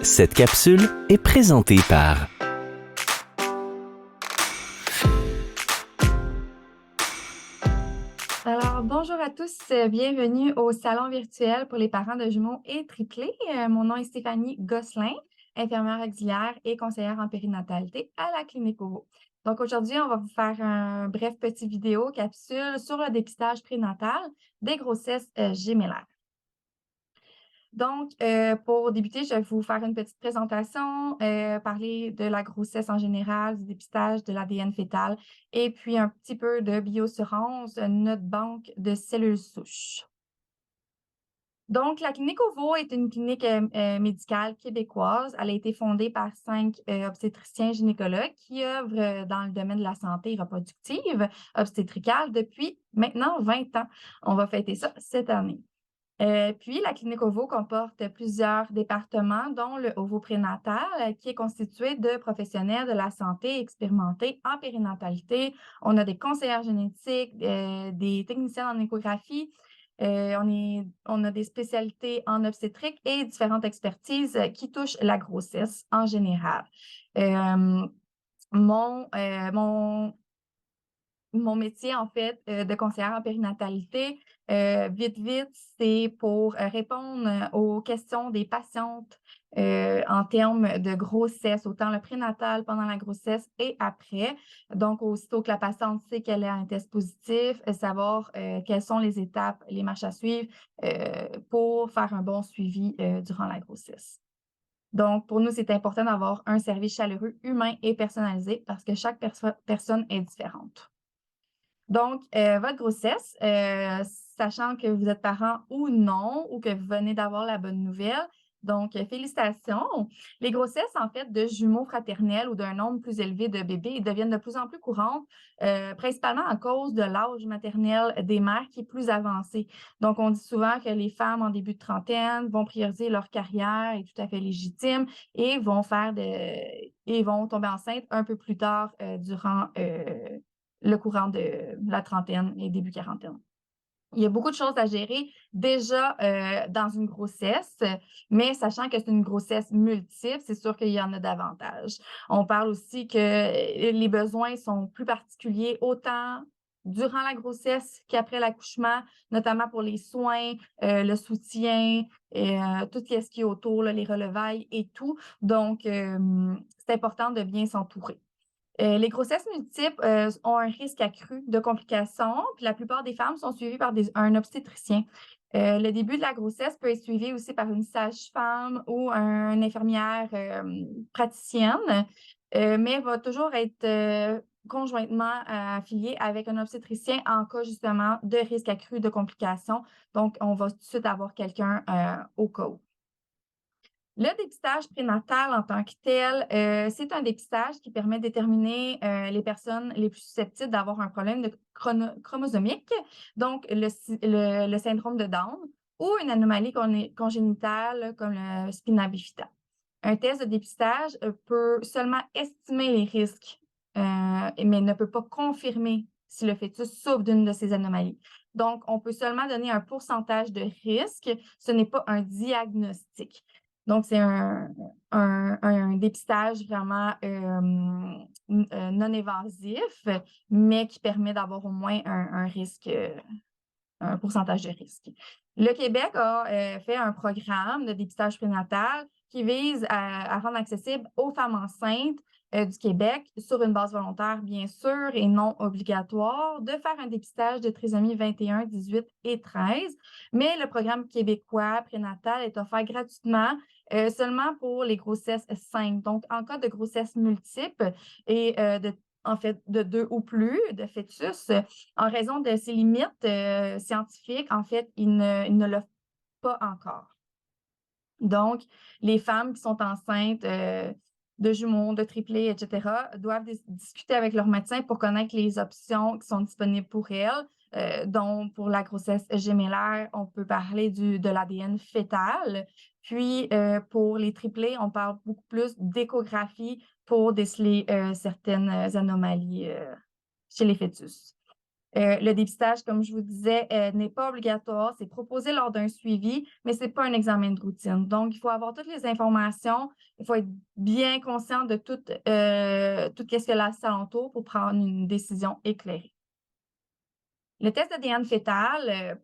Cette capsule est présentée par Alors, bonjour à tous, bienvenue au salon virtuel pour les parents de jumeaux et triplés. Mon nom est Stéphanie Gosselin, infirmière auxiliaire et conseillère en périnatalité à la Clinique OVO. Donc aujourd'hui, on va vous faire un bref petit vidéo capsule sur le dépistage prénatal des grossesses gémellaires. Donc, pour débuter, je vais vous faire une petite présentation, parler de la grossesse en général, du dépistage de l'ADN fœtal et puis un petit peu de bioassurance, notre banque de cellules souches. Donc, la Clinique OVO est une clinique médicale québécoise. Elle a été fondée par 5 obstétriciens gynécologues qui œuvrent dans le domaine de la santé reproductive obstétricale depuis maintenant 20 ans. On va fêter ça cette année. Puis, la clinique OVO comporte plusieurs départements, dont le OVO prénatal, qui est constitué de professionnels de la santé expérimentés en périnatalité. On a des conseillères génétiques, des techniciens en échographie. On a des spécialités en obstétrique et différentes expertises qui touchent la grossesse en général. Euh, mon, euh, mon, mon métier, en fait, de conseillère en périnatalité, vite, c'est pour répondre aux questions des patientes en termes de grossesse, autant le prénatal pendant la grossesse et après. Donc, aussitôt que la patiente sait qu'elle a un test positif, savoir quelles sont les étapes, les marches à suivre pour faire un bon suivi durant la grossesse. Donc, pour nous, c'est important d'avoir un service chaleureux, humain et personnalisé parce que chaque personne est différente. Donc, votre grossesse, sachant que vous êtes parent ou non, ou que vous venez d'avoir la bonne nouvelle, donc félicitations. Les grossesses, en fait, de jumeaux fraternels ou d'un nombre plus élevé de bébés deviennent de plus en plus courantes, principalement à cause de l'âge maternel des mères qui est plus avancé. Donc, on dit souvent que les femmes en début de trentaine vont prioriser leur carrière, est tout à fait légitime, et vont tomber enceintes un peu plus tard durant le courant de la trentaine et début quarantaine. Il y a beaucoup de choses à gérer déjà dans une grossesse, mais sachant que c'est une grossesse multiple, c'est sûr qu'il y en a davantage. On parle aussi que les besoins sont plus particuliers autant durant la grossesse qu'après l'accouchement, notamment pour les soins, le soutien, tout ce qui est autour, là, les relevailles et tout. Donc, c'est important de bien s'entourer. Les grossesses multiples ont un risque accru de complications, puis la plupart des femmes sont suivies par un obstétricien. Le début de la grossesse peut être suivi aussi par une sage-femme ou une infirmière praticienne, mais va toujours être conjointement affiliée avec un obstétricien en cas justement de risque accru de complications. Donc, on va tout de suite avoir quelqu'un au cas où. Le dépistage prénatal en tant que tel, c'est un dépistage qui permet de déterminer les personnes les plus susceptibles d'avoir un problème de chromosomique, donc le syndrome de Down ou une anomalie congénitale comme le spina bifida. Un test de dépistage peut seulement estimer les risques, mais ne peut pas confirmer si le fœtus souffre d'une de ces anomalies. Donc, on peut seulement donner un pourcentage de risque, ce n'est pas un diagnostic. Donc, c'est un dépistage vraiment non évasif, mais qui permet d'avoir au moins un risque, un pourcentage de risque. Le Québec a fait un programme de dépistage prénatal qui vise à rendre accessible aux femmes enceintes du Québec, sur une base volontaire, bien sûr, et non obligatoire, de faire un dépistage de trisomie 21, 18 et 13. Mais le programme québécois prénatal est offert gratuitement seulement pour les grossesses simples. Donc, en cas de grossesse multiple et en fait, de 2 ou plus de fœtus, en raison de ses limites scientifiques, en fait, il ne l'offre pas encore. Donc, les femmes qui sont enceintes de jumeaux, de triplés, etc., doivent discuter avec leur médecin pour connaître les options qui sont disponibles pour elles. Donc, pour la grossesse gémellaire, on peut parler de l'ADN fœtal. Puis, pour les triplés, on parle beaucoup plus d'échographie pour déceler certaines anomalies chez les fœtus. Le dépistage, comme je vous disais, n'est pas obligatoire. C'est proposé lors d'un suivi, mais ce n'est pas un examen de routine. Donc, il faut avoir toutes les informations. Il faut être bien conscient de tout ce qu'il y a alentour pour prendre une décision éclairée. Le test d'ADN fœtal,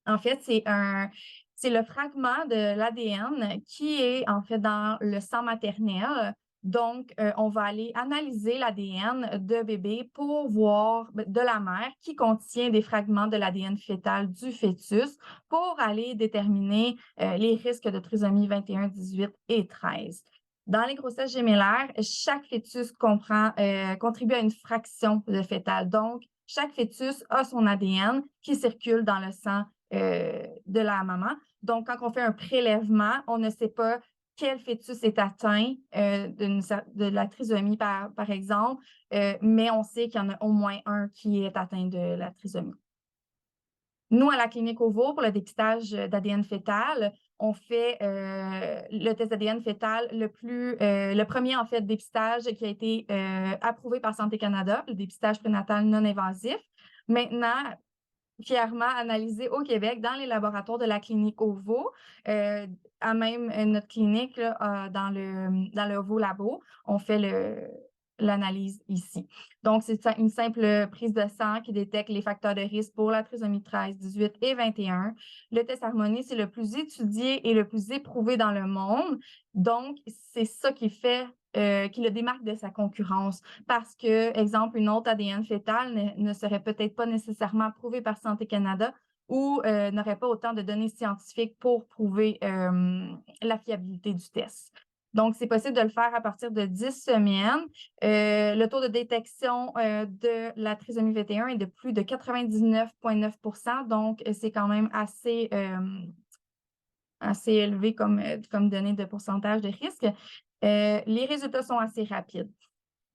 en fait, c'est le fragment de l'ADN qui est en fait dans le sang maternel. Donc, on va aller analyser l'ADN de bébé pour voir de la mère qui contient des fragments de l'ADN fœtal du fœtus pour aller déterminer les risques de trisomie 21, 18 et 13. Dans les grossesses gémellaires, chaque fœtus contribue à une fraction de fœtal. Donc, chaque fœtus a son ADN qui circule dans le sang de la maman. Donc, quand on fait un prélèvement, on ne sait pas quel fœtus est atteint de la trisomie, par exemple, mais on sait qu'il y en a au moins un qui est atteint de la trisomie. Nous, à la clinique OVO, pour le dépistage d'ADN fœtal, on fait le test d'ADN fœtal le premier, en fait, dépistage qui a été approuvé par Santé Canada, le dépistage prénatal non invasif. Maintenant, fièrement analysé au Québec dans les laboratoires de la clinique OVO, à même notre clinique là, dans le OVO Labo, on fait l'analyse ici. Donc, c'est une simple prise de sang qui détecte les facteurs de risque pour la trisomie 13, 18 et 21. Le test Harmonie, c'est le plus étudié et le plus éprouvé dans le monde. Donc, c'est ça qui le démarque de sa concurrence. Parce que, exemple, une autre ADN fœtale ne serait peut-être pas nécessairement approuvée par Santé Canada ou n'aurait pas autant de données scientifiques pour prouver la fiabilité du test. Donc, c'est possible de le faire à partir de 10 semaines. Le taux de détection de la trisomie 21 est de plus de 99,9 %. Donc, c'est quand même assez élevé comme données de pourcentage de risque. Les résultats sont assez rapides.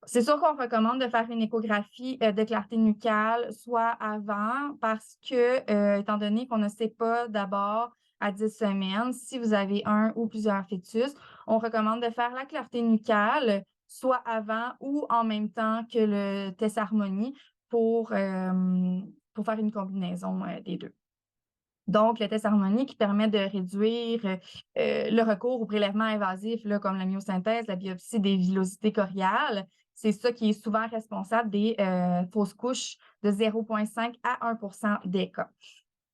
C'est sûr qu'on recommande de faire une échographie de clarté nucale, soit avant, parce que, étant donné qu'on ne sait pas d'abord à 10 semaines si vous avez un ou plusieurs fœtus, on recommande de faire la clarté nucale, soit avant ou en même temps que le test Harmonie pour faire une combinaison des deux. Donc, le test Harmonie qui permet de réduire le recours aux prélèvements invasifs, là, comme la myosynthèse, la biopsie des villosités choriales. C'est ça qui est souvent responsable des fausses couches de 0,5 à 1 % des cas.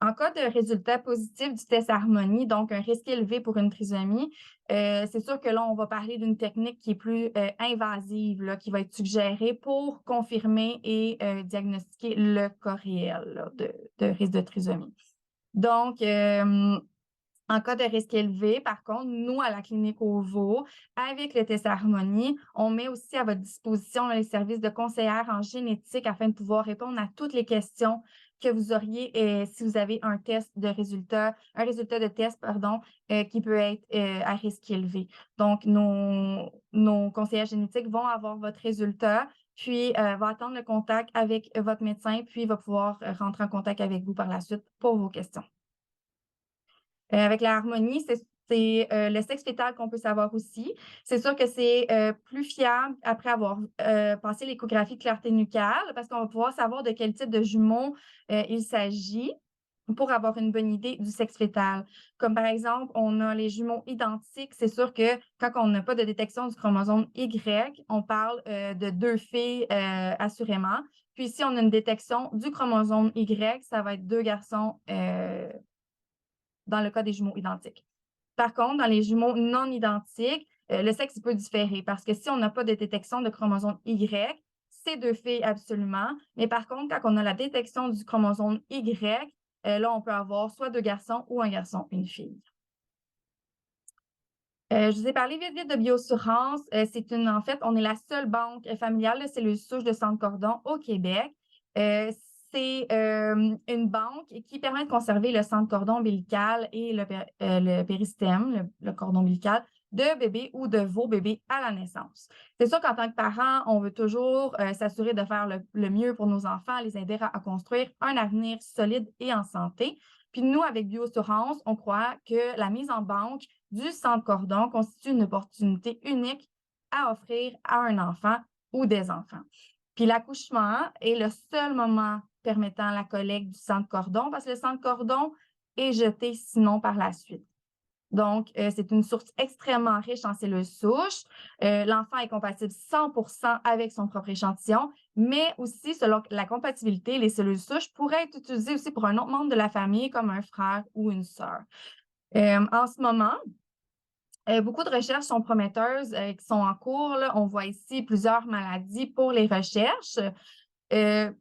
En cas de résultat positif du test Harmonie, donc un risque élevé pour une trisomie, c'est sûr que là, on va parler d'une technique qui est plus invasive, là, qui va être suggérée pour confirmer et diagnostiquer le cas réel là, de risque de trisomie. Donc, en cas de risque élevé, par contre, nous, à la clinique OVO, avec le test Harmonie, on met aussi à votre disposition les services de conseillère en génétique afin de pouvoir répondre à toutes les questions que vous auriez si vous avez un résultat de test, pardon, qui peut être à risque élevé. Donc, nos conseillères génétiques vont avoir votre résultat, puis va attendre le contact avec votre médecin, puis va pouvoir rentrer en contact avec vous par la suite pour vos questions. Avec la harmonie, c'est le sexe fœtal qu'on peut savoir aussi. C'est sûr que c'est plus fiable après avoir passé l'échographie de clarté nucale parce qu'on va pouvoir savoir de quel type de jumeaux il s'agit pour avoir une bonne idée du sexe fœtal. Comme par exemple, on a les jumeaux identiques. C'est sûr que quand on n'a pas de détection du chromosome Y, on parle de deux filles assurément. Puis si on a une détection du chromosome Y, ça va être deux garçons dans le cas des jumeaux identiques. Par contre, dans les jumeaux non identiques, le sexe peut différer parce que si on n'a pas de détection de chromosome Y, c'est deux filles absolument. Mais par contre, quand on a la détection du chromosome Y, là, on peut avoir soit deux garçons ou un garçon, une fille. Je vous ai parlé vite vite de Bioassurance. En fait, on est la seule banque familiale de cellules souches de sang de cordon au Québec. C'est une banque qui permet de conserver le sang de cordon ombilical et le péristème, le cordon ombilical, de bébés ou de vos bébés à la naissance. C'est sûr qu'en tant que parent, on veut toujours s'assurer de faire le mieux pour nos enfants, les aider à construire un avenir solide et en santé. Puis nous, avec Bioassurance, on croit que la mise en banque du sang de cordon constitue une opportunité unique à offrir à un enfant ou des enfants. Puis l'accouchement est le seul moment permettant la collecte du sang de cordon parce que le sang de cordon est jeté sinon par la suite. Donc, c'est une source extrêmement riche en cellules souches. L'enfant est compatible 100% avec son propre échantillon, mais aussi, selon la compatibilité, les cellules souches pourraient être utilisées aussi pour un autre membre de la famille, comme un frère ou une sœur. En ce moment, beaucoup de recherches sont prometteuses qui sont en cours, là. On voit ici plusieurs maladies pour les recherches.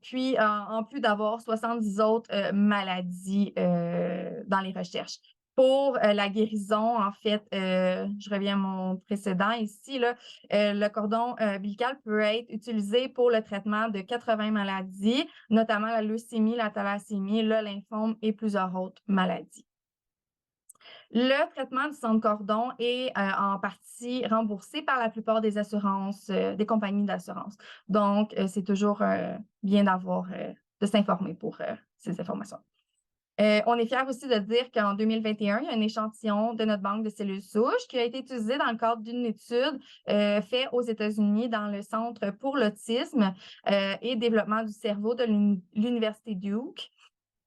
Puis, en plus d'avoir 70 autres maladies dans les recherches. Pour la guérison, en fait, je reviens à mon précédent ici, là, le cordon ombilical peut être utilisé pour le traitement de 80 maladies, notamment la leucémie, la thalassémie, le lymphome et plusieurs autres maladies. Le traitement du sang de cordon est en partie remboursé par la plupart des assurances, des compagnies d'assurance. Donc, c'est toujours bien de s'informer pour ces informations. On est fiers aussi de dire qu'en 2021, il y a un échantillon de notre banque de cellules souches qui a été utilisé dans le cadre d'une étude faite aux États-Unis dans le Centre pour l'autisme et développement du cerveau de l'Université Duke.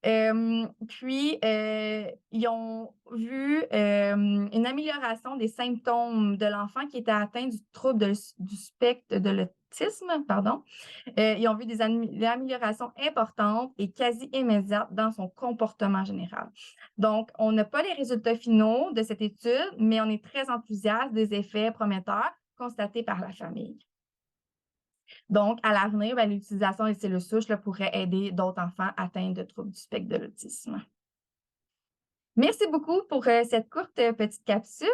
Puis, ils ont vu une amélioration des symptômes de l'enfant qui était atteint du trouble du spectre de l'autisme, pardon. Ils ont vu des améliorations importantes et quasi immédiates dans son comportement général. Donc, on n'a pas les résultats finaux de cette étude, mais on est très enthousiaste des effets prometteurs constatés par la famille. Donc, à l'avenir, l'utilisation des cellules souches pourrait aider d'autres enfants atteints de troubles du spectre de l'autisme. Merci beaucoup pour cette courte petite capsule.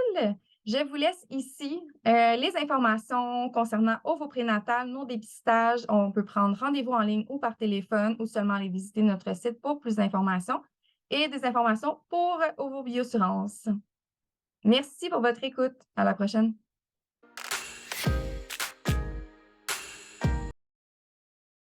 Je vous laisse ici les informations concernant ovoprénatal, nos dépistages. On peut prendre rendez-vous en ligne ou par téléphone ou seulement aller visiter notre site pour plus d'informations et des informations pour Ovobioassurance. Merci pour votre écoute. À la prochaine.